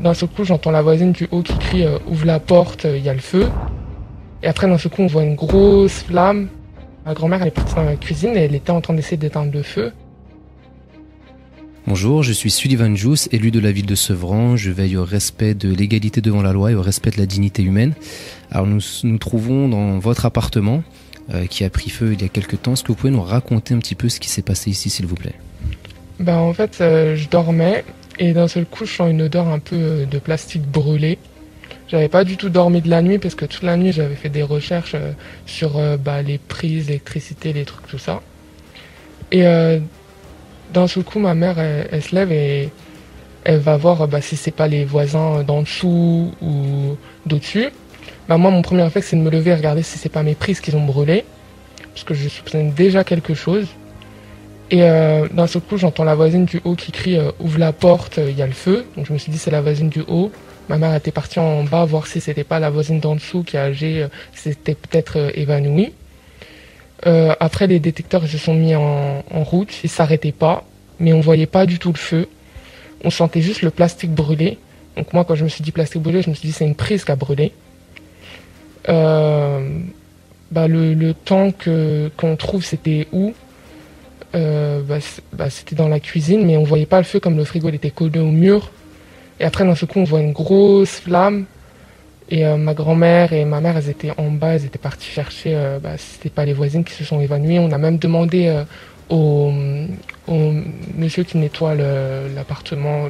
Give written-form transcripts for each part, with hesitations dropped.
D'un seul coup, j'entends la voisine du haut qui crie ouvre la porte, il y a le feu. Et après, d'un seul coup, on voit une grosse flamme. Ma grand-mère, elle est partie dans la cuisine et elle était en train d'essayer d'éteindre le feu. Bonjour, je suis Sullivan Jousse, élu de la ville de Sevran. Je veille au respect de l'égalité devant la loi et au respect de la dignité humaine. Alors nous nous trouvons dans votre appartement qui a pris feu il y a quelques temps. Est-ce que vous pouvez nous raconter un petit peu ce qui s'est passé ici, s'il vous plaît? En fait, je dormais et d'un seul coup, je sens une odeur un peu de plastique brûlé. J'avais pas du tout dormi de la nuit parce que toute la nuit, j'avais fait des recherches sur les prises, l'électricité, les trucs, tout ça. Et d'un seul coup, ma mère, elle se lève et elle va voir si c'est pas les voisins d'en dessous ou d'au-dessus. Moi, mon premier réflexe, c'est de me lever et regarder si c'est pas mes prises qui ont brûlé, parce que je soupçonne déjà quelque chose. Et d'un seul coup, j'entends la voisine du haut qui crie ouvre la porte, il y a le feu. Donc je me suis dit c'est la voisine du haut. Ma mère était partie en bas voir si c'était pas la voisine d'en dessous qui a âgé, s'était peut-être évanouie. Après, les détecteurs se sont mis en route, ils s'arrêtaient pas, mais on voyait pas du tout le feu. On sentait juste le plastique brûlé. Donc moi, quand je me suis dit plastique brûlé, je me suis dit c'est une prise qui a brûlé. Le temps qu'on trouve, c'était où? C'était dans la cuisine, mais on voyait pas le feu comme le frigo il était collé au mur. Et après, d'un seul coup, on voit une grosse flamme. Et ma grand-mère et ma mère, elles étaient en bas, elles étaient parties chercher si c'était pas les voisines qui se sont évanouies. On a même demandé au monsieur qui nettoie l'appartement,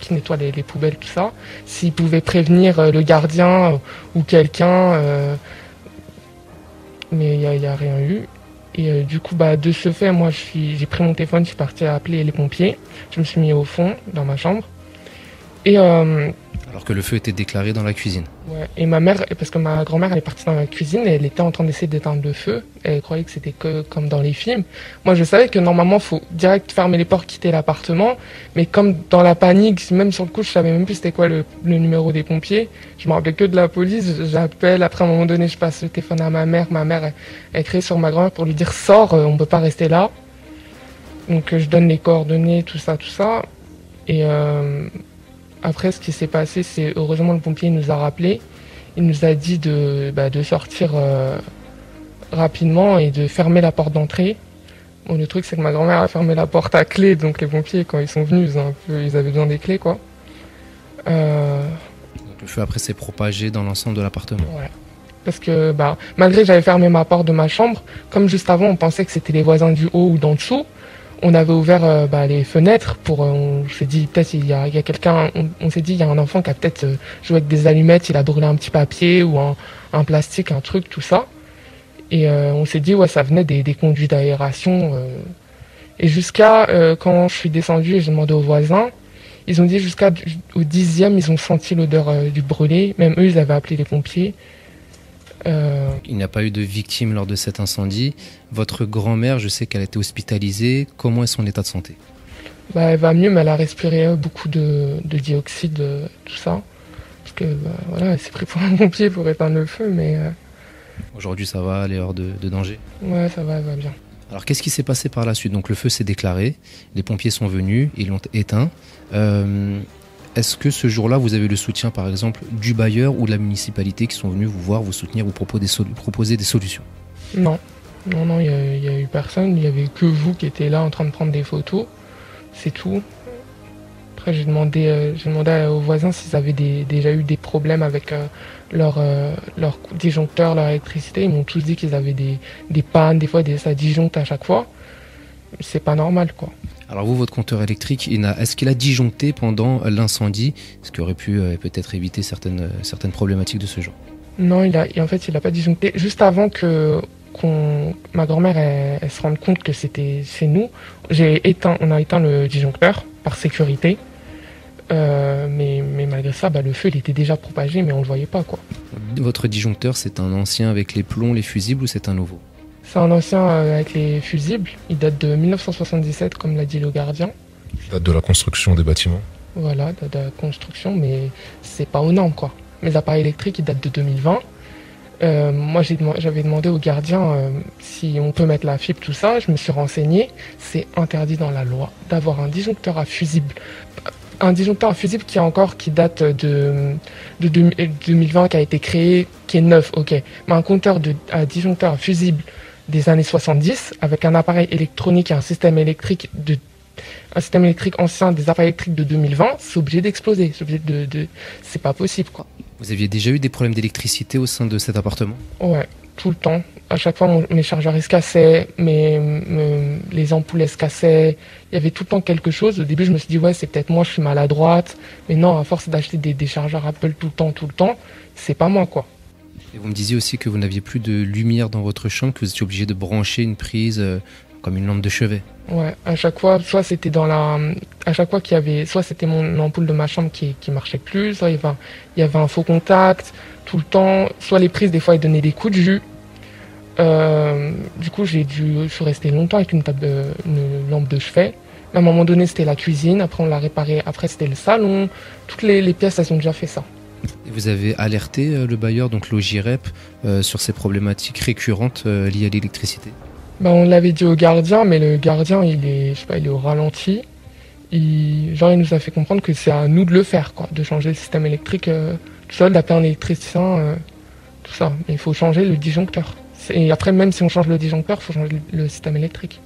qui nettoie les poubelles, tout ça, s'il pouvait prévenir le gardien ou quelqu'un. Mais il y a rien eu. Et du coup, de ce fait, moi, j'ai pris mon téléphone, je suis parti appeler les pompiers. Je me suis mis au fond, dans ma chambre. Et alors que le feu était déclaré dans la cuisine. Ouais, et ma mère, parce que ma grand-mère, elle est partie dans la cuisine et elle était en train d'essayer d'éteindre le feu. Elle croyait que c'était que comme dans les films. Moi, je savais que normalement, faut direct fermer les portes, quitter l'appartement. Mais comme dans la panique, même sur le coup, je savais même plus c'était quoi le numéro des pompiers. Je me rappelais que de la police. J'appelle. Après, à un moment donné, je passe le téléphone à ma mère. Ma mère, elle crie sur ma grand-mère pour lui dire sors, on peut pas rester là. Donc, je donne les coordonnées, tout ça, tout ça. Et après, ce qui s'est passé, c'est heureusement le pompier nous a rappelé. Il nous a dit de sortir rapidement et de fermer la porte d'entrée. Bon, le truc, c'est que ma grand-mère a fermé la porte à clé, donc les pompiers, quand ils sont venus, ils avaient besoin des clés, quoi. Donc le feu après s'est propagé dans l'ensemble de l'appartement. Ouais. Parce que malgré que j'avais fermé ma porte de ma chambre, comme juste avant, on pensait que c'était les voisins du haut ou d'en dessous. On avait ouvert les fenêtres on s'est dit peut-être il y a quelqu'un, on s'est dit il y a un enfant qui a peut-être joué avec des allumettes, il a brûlé un petit papier ou un plastique, un truc, tout ça. Et on s'est dit ouais, ça venait des conduits d'aération. Et jusqu'à quand je suis descendu et j'ai demandé aux voisins, ils ont dit jusqu'au 10e, ils ont senti l'odeur du brûlé. Même eux, ils avaient appelé les pompiers. Il n'y a pas eu de victimes lors de cet incendie. Votre grand-mère, je sais qu'elle a été hospitalisée. Comment est son état de santé? Elle va mieux, mais elle a respiré beaucoup de dioxyde, tout ça. Parce que elle s'est pris pour un pompier pour éteindre le feu, mais... Aujourd'hui, ça va, elle est hors de danger? Ouais, ça va, elle va bien. Alors, qu'est-ce qui s'est passé par la suite? Donc, le feu s'est déclaré, les pompiers sont venus, ils l'ont éteint. Est-ce que ce jour-là, vous avez le soutien, par exemple, du bailleur ou de la municipalité qui sont venus vous voir, vous soutenir, vous proposer des solutions? Non, il y a eu personne. Il n'y avait que vous qui étiez là en train de prendre des photos. C'est tout. Après, j'ai demandé aux voisins s'ils avaient déjà eu des problèmes avec leur disjoncteur, leur électricité. Ils m'ont tous dit qu'ils avaient des pannes, des fois ça disjoncte à chaque fois. C'est pas normal, quoi. Alors vous, votre compteur électrique, est-ce qu'il a disjoncté pendant l'incendie, ce qui aurait pu peut-être éviter certaines problématiques de ce genre? Non, en fait, il a pas disjoncté. Juste avant que ma grand-mère elle se rende compte que c'est nous, on a éteint le disjoncteur par sécurité. Mais malgré ça, le feu il était déjà propagé, mais on le voyait pas, quoi. Votre disjoncteur, c'est un ancien avec les plombs, les fusibles, ou c'est un nouveau? C'est un ancien avec les fusibles. Il date de 1977, comme l'a dit le gardien. Il date de la construction des bâtiments. Voilà, de la construction, mais c'est pas aux normes, quoi. Mes appareils électriques, ils datent de 2020. Moi, j'avais demandé au gardien si on peut mettre la fibre, tout ça. Je me suis renseigné. C'est interdit dans la loi d'avoir un disjoncteur à fusible un disjoncteur fusible qui date de 2020, qui a été créé, qui est neuf, ok. Mais un compteur à disjoncteur fusible des années 70, avec un appareil électronique et un système électrique ancien, des appareils électriques de 2020, c'est obligé d'exploser. C'est pas possible, quoi. Vous aviez déjà eu des problèmes d'électricité au sein de cet appartement? Ouais, tout le temps. À chaque fois, mes chargeurs ils se cassaient, les ampoules elles se cassaient. Il y avait tout le temps quelque chose. Au début, je me suis dit, ouais, c'est peut-être moi, je suis maladroite. Mais non, à force d'acheter des chargeurs Apple tout le temps, c'est pas moi, quoi. Et vous me disiez aussi que vous n'aviez plus de lumière dans votre chambre, que vous étiez obligé de brancher une prise comme une lampe de chevet. Ouais, à chaque fois, soit c'était soit c'était mon ampoule de ma chambre qui marchait plus, soit il y avait un faux contact tout le temps, soit les prises, des fois, elles donnaient des coups de jus. Du coup, je suis resté longtemps avec une lampe de chevet. À un moment donné, c'était la cuisine. Après, on l'a réparée. Après, c'était le salon. Toutes les pièces, elles ont déjà fait ça. Et vous avez alerté le bailleur, donc l'OJIREP, sur ces problématiques récurrentes liées à l'électricité? On l'avait dit au gardien, mais le gardien, il est au ralenti. Il nous a fait comprendre que c'est à nous de le faire, quoi, de changer le système électrique tout seul, d'appeler un électricien, tout ça. Mais il faut changer le disjoncteur. Et après, même si on change le disjoncteur, il faut changer le système électrique.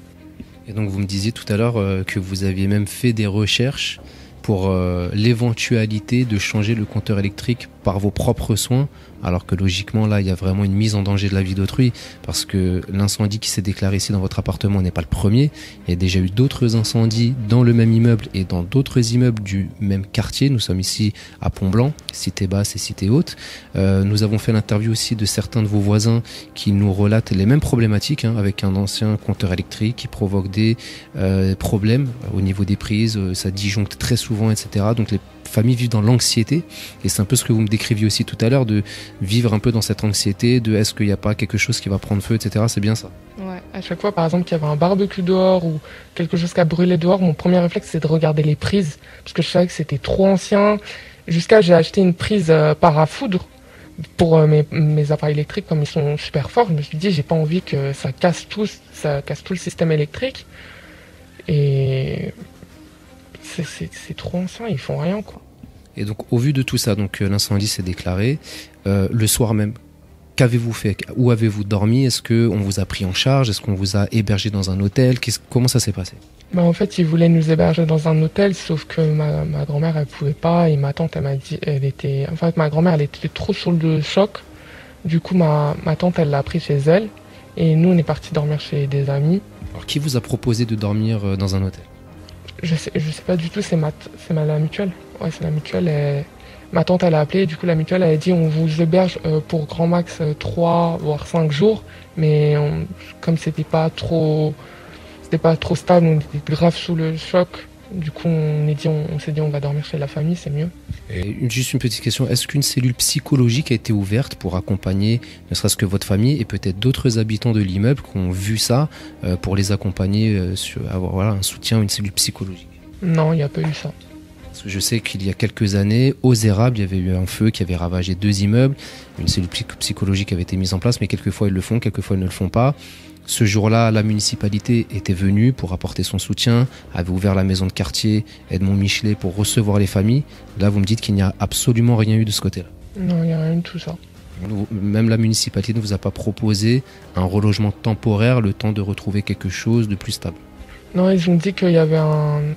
Et donc, vous me disiez tout à l'heure que vous aviez même fait des recherches pour l'éventualité de changer le compteur électrique par vos propres soins, alors que logiquement, là, il y a vraiment une mise en danger de la vie d'autrui, parce que l'incendie qui s'est déclaré ici dans votre appartement n'est pas le premier. Il y a déjà eu d'autres incendies dans le même immeuble et dans d'autres immeubles du même quartier. Nous sommes ici à Pont-Blanc, cité basse et cité haute. Nous avons fait l'interview aussi de certains de vos voisins qui nous relatent les mêmes problématiques, avec un ancien compteur électrique qui provoque des problèmes au niveau des prises, ça disjoncte très souvent, etc. Donc les familles vivent dans l'anxiété, et c'est un peu ce que vous me décriviez aussi tout à l'heure, de vivre un peu dans cette anxiété, de est-ce qu'il n'y a pas quelque chose qui va prendre feu, etc. C'est bien ça? Ouais, à chaque fois, par exemple, qu'il y avait un barbecue dehors ou quelque chose qui a brûlé dehors, mon premier réflexe, c'est de regarder les prises, parce que je savais que c'était trop ancien. J'ai acheté une prise parafoudre pour mes appareils électriques, comme ils sont super forts. Je me suis dit, j'ai pas envie que ça casse tout le système électrique. Et c'est trop ancien, ils font rien, quoi. Et donc, au vu de tout ça, donc l'incendie s'est déclaré. Le soir même, qu'avez-vous fait? Où avez-vous dormi? Est-ce qu'on vous a pris en charge? Est-ce qu'on vous a hébergé dans un hôtel? Comment ça s'est passé? En fait, ils voulaient nous héberger dans un hôtel, sauf que ma grand-mère, elle pouvait pas, et ma tante, elle m'a dit, ma grand-mère, elle était trop sur le choc. Du coup, ma tante, elle l'a pris chez elle, et nous, on est partis dormir chez des amis. Alors, qui vous a proposé de dormir dans un hôtel? Je sais pas du tout, c'est la mutuelle. Ouais, c'est la mutuelle. Ma tante, elle a appelé, du coup, la mutuelle, elle a dit, on vous héberge pour grand max 3 voire 5 jours, mais comme c'était pas trop stable, on était grave sous le choc. Du coup, on s'est dit, on va dormir chez la famille, c'est mieux. Et juste une petite question, est-ce qu'une cellule psychologique a été ouverte pour accompagner, ne serait-ce que votre famille et peut-être d'autres habitants de l'immeuble qui ont vu ça, pour les accompagner, avoir un soutien, une cellule psychologique? Non, il n'y a pas eu ça. Parce que je sais qu'il y a quelques années, aux Érables, il y avait eu un feu qui avait ravagé 2 immeubles. Une cellule psychologique avait été mise en place, mais quelquefois ils le font, quelquefois ils ne le font pas. Ce jour-là, la municipalité était venue pour apporter son soutien, avait ouvert la maison de quartier Edmond Michelet pour recevoir les familles. Là, vous me dites qu'il n'y a absolument rien eu de ce côté-là. Non, il n'y a rien de tout ça. Même la municipalité ne vous a pas proposé un relogement temporaire, le temps de retrouver quelque chose de plus stable? Non, ils ont dit qu'il y avait un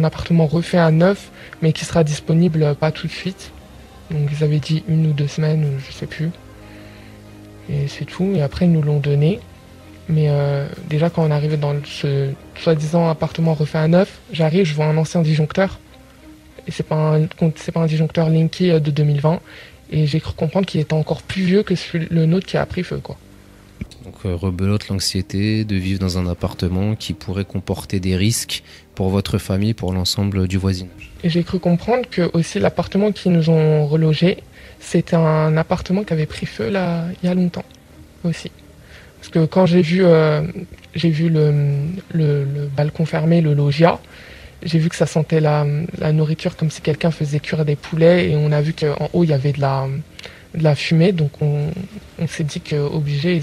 appartement refait à neuf, mais qui sera disponible pas tout de suite. Donc ils avaient dit 1 ou 2 semaines, je sais plus. Et c'est tout. Et après, ils nous l'ont donné. Mais déjà, quand on arrivait dans ce soi-disant appartement refait à neuf, j'arrive, je vois un ancien disjoncteur. Et c'est pas un disjoncteur Linky de 2020. Et j'ai cru comprendre qu'il était encore plus vieux que le nôtre qui a pris feu, quoi. Donc rebelote l'anxiété de vivre dans un appartement qui pourrait comporter des risques pour votre famille, pour l'ensemble du voisinage. Et j'ai cru comprendre que aussi l'appartement qu'ils nous ont relogé, c'était un appartement qui avait pris feu là il y a longtemps aussi. Parce que quand j'ai vu le balcon fermé, le loggia, j'ai vu que ça sentait la nourriture comme si quelqu'un faisait cuire des poulets, et on a vu qu'en haut il y avait de la fumée, donc on s'est dit qu'obligé,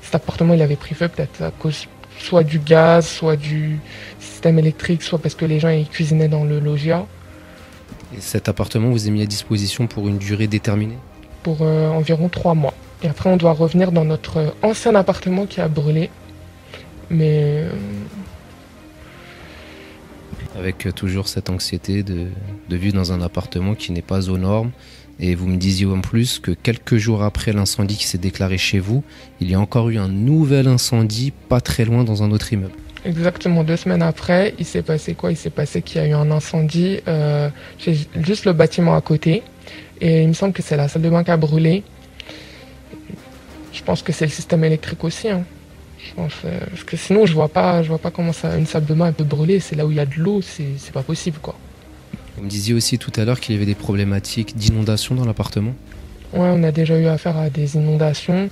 cet appartement il avait pris feu peut-être à cause soit du gaz, soit du système électrique, soit parce que les gens ils cuisinaient dans le loggia. Et cet appartement vous est mis à disposition pour une durée déterminée? Pour environ 3 mois. Et après, on doit revenir dans notre ancien appartement qui a brûlé. Mais Avec toujours cette anxiété de vivre dans un appartement qui n'est pas aux normes. Et vous me disiez en plus que quelques jours après l'incendie qui s'est déclaré chez vous, il y a encore eu un nouvel incendie pas très loin dans un autre immeuble. exactement 2 semaines après, il s'est passé quoi? Il s'est passé qu'il y a eu un incendie chez juste le bâtiment à côté. Et il me semble que c'est la salle de bain qui a brûlé. Je pense que c'est le système électrique aussi. Hein. Je pense, parce que sinon, je vois pas comment ça, une salle de bain elle peut brûler. C'est là où il y a de l'eau, c'est pas possible, quoi. Vous me disiez aussi tout à l'heure qu'il y avait des problématiques d'inondation dans l'appartement. Ouais, on a déjà eu affaire à des inondations.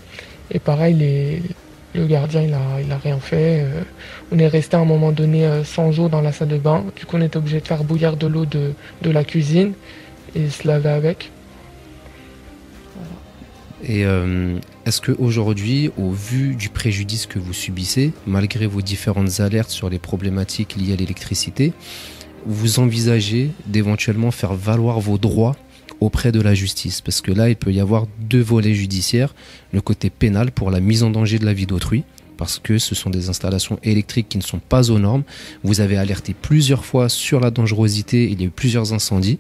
Et pareil, le gardien, il a rien fait. On est resté à un moment donné sans eau dans la salle de bain. Du coup, on était obligé de faire bouillir de l'eau de la cuisine et se laver avec. Et est-ce qu'aujourd'hui, au vu du préjudice que vous subissez, malgré vos différentes alertes sur les problématiques liées à l'électricité, vous envisagez d'éventuellement faire valoir vos droits auprès de la justice? Parce que là, il peut y avoir 2 volets judiciaires. Le côté pénal pour la mise en danger de la vie d'autrui, parce que ce sont des installations électriques qui ne sont pas aux normes. Vous avez alerté plusieurs fois sur la dangerosité, il y a eu plusieurs incendies.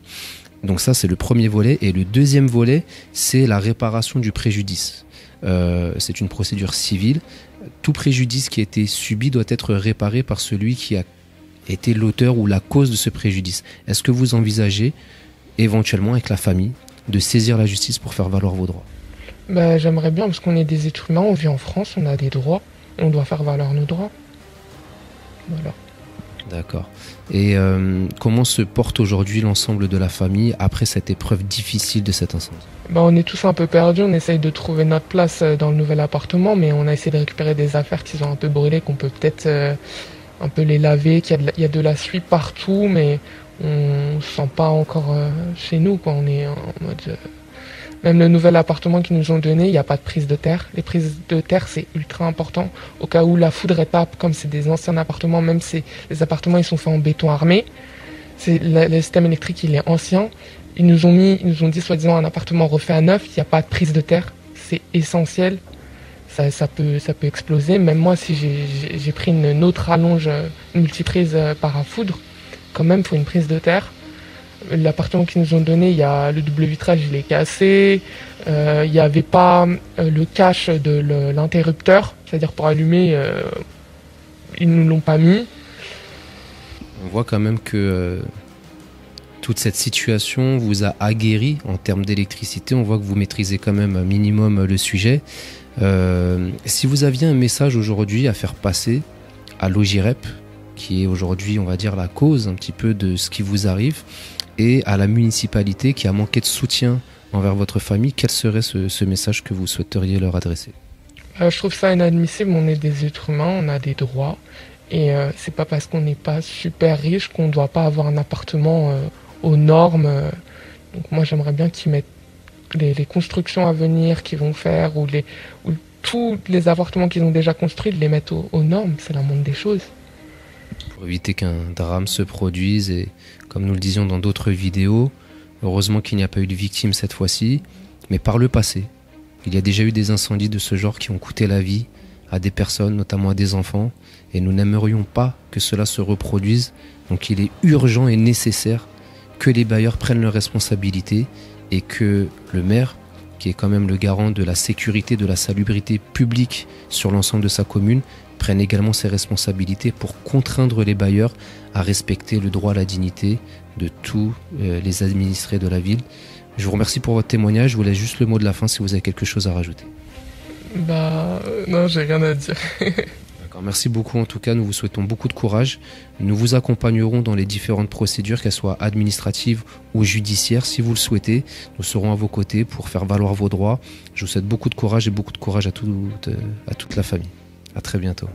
Donc ça, c'est le premier volet. Et le deuxième volet, c'est la réparation du préjudice. C'est une procédure civile. Tout préjudice qui a été subi doit être réparé par celui qui a été l'auteur ou la cause de ce préjudice. Est-ce que vous envisagez, éventuellement avec la famille, de saisir la justice pour faire valoir vos droits? Bah, j'aimerais bien, parce qu'on est des êtres humains, on vit en France, on a des droits. On doit faire valoir nos droits. Voilà. D'accord. Et comment se porte aujourd'hui l'ensemble de la famille après cette épreuve difficile de cet incendie? Bah, on est tous un peu perdus, on essaye de trouver notre place dans le nouvel appartement, mais on a essayé de récupérer des affaires qui sont un peu brûlées, qu'on peut peut-être un peu les laver, il y a de la suie partout, mais on ne se sent pas encore chez nous, quoi. On est en mode... Même le nouvel appartement qu'ils nous ont donné, il n'y a pas de prise de terre. Les prises de terre, c'est ultra important. Au cas où la foudre tape, comme c'est des anciens appartements, même si les appartements ils sont faits en béton armé, le système électrique il est ancien. Ils nous ont dit soi-disant un appartement refait à neuf, il n'y a pas de prise de terre. C'est essentiel. Ça peut exploser. Même moi, si j'ai pris une autre rallonge multiprise par à foudre, quand même, il faut une prise de terre. L'appartement qu'ils nous ont donné, il y a le double vitrage, il est cassé. Il n'y avait pas le cache de l'interrupteur, c'est-à-dire pour allumer, ils ne nous l'ont pas mis. On voit quand même que toute cette situation vous a aguerri en termes d'électricité. On voit que vous maîtrisez quand même un minimum le sujet. Si vous aviez un message aujourd'hui à faire passer à l'OJIREP, qui est aujourd'hui, on va dire, la cause un petit peu de ce qui vous arrive, et à la municipalité qui a manqué de soutien envers votre famille, quel serait ce message que vous souhaiteriez leur adresser? Je trouve ça inadmissible, on est des êtres humains, on a des droits, et c'est pas parce qu'on n'est pas super riche qu'on ne doit pas avoir un appartement aux normes. Donc moi j'aimerais bien qu'ils mettent les constructions à venir qu'ils vont faire, ou tous les appartements qu'ils ont déjà construits, de les mettre aux normes, c'est la moindre des choses. Pour éviter qu'un drame se produise, et comme nous le disions dans d'autres vidéos, heureusement qu'il n'y a pas eu de victimes cette fois-ci, mais par le passé, il y a déjà eu des incendies de ce genre qui ont coûté la vie à des personnes, notamment à des enfants, et nous n'aimerions pas que cela se reproduise. Donc il est urgent et nécessaire que les bailleurs prennent leurs responsabilités et que le maire, qui est quand même le garant de la sécurité, de la salubrité publique sur l'ensemble de sa commune, prenne également ses responsabilités pour contraindre les bailleurs à respecter le droit à la dignité de tous les administrés de la ville. Je vous remercie pour votre témoignage. Je vous laisse juste le mot de la fin si vous avez quelque chose à rajouter. Non, j'ai rien à dire. D'accord, merci beaucoup en tout cas. Nous vous souhaitons beaucoup de courage. Nous vous accompagnerons dans les différentes procédures, qu'elles soient administratives ou judiciaires. Si vous le souhaitez, nous serons à vos côtés pour faire valoir vos droits. Je vous souhaite beaucoup de courage et beaucoup de courage à toute la famille. À très bientôt.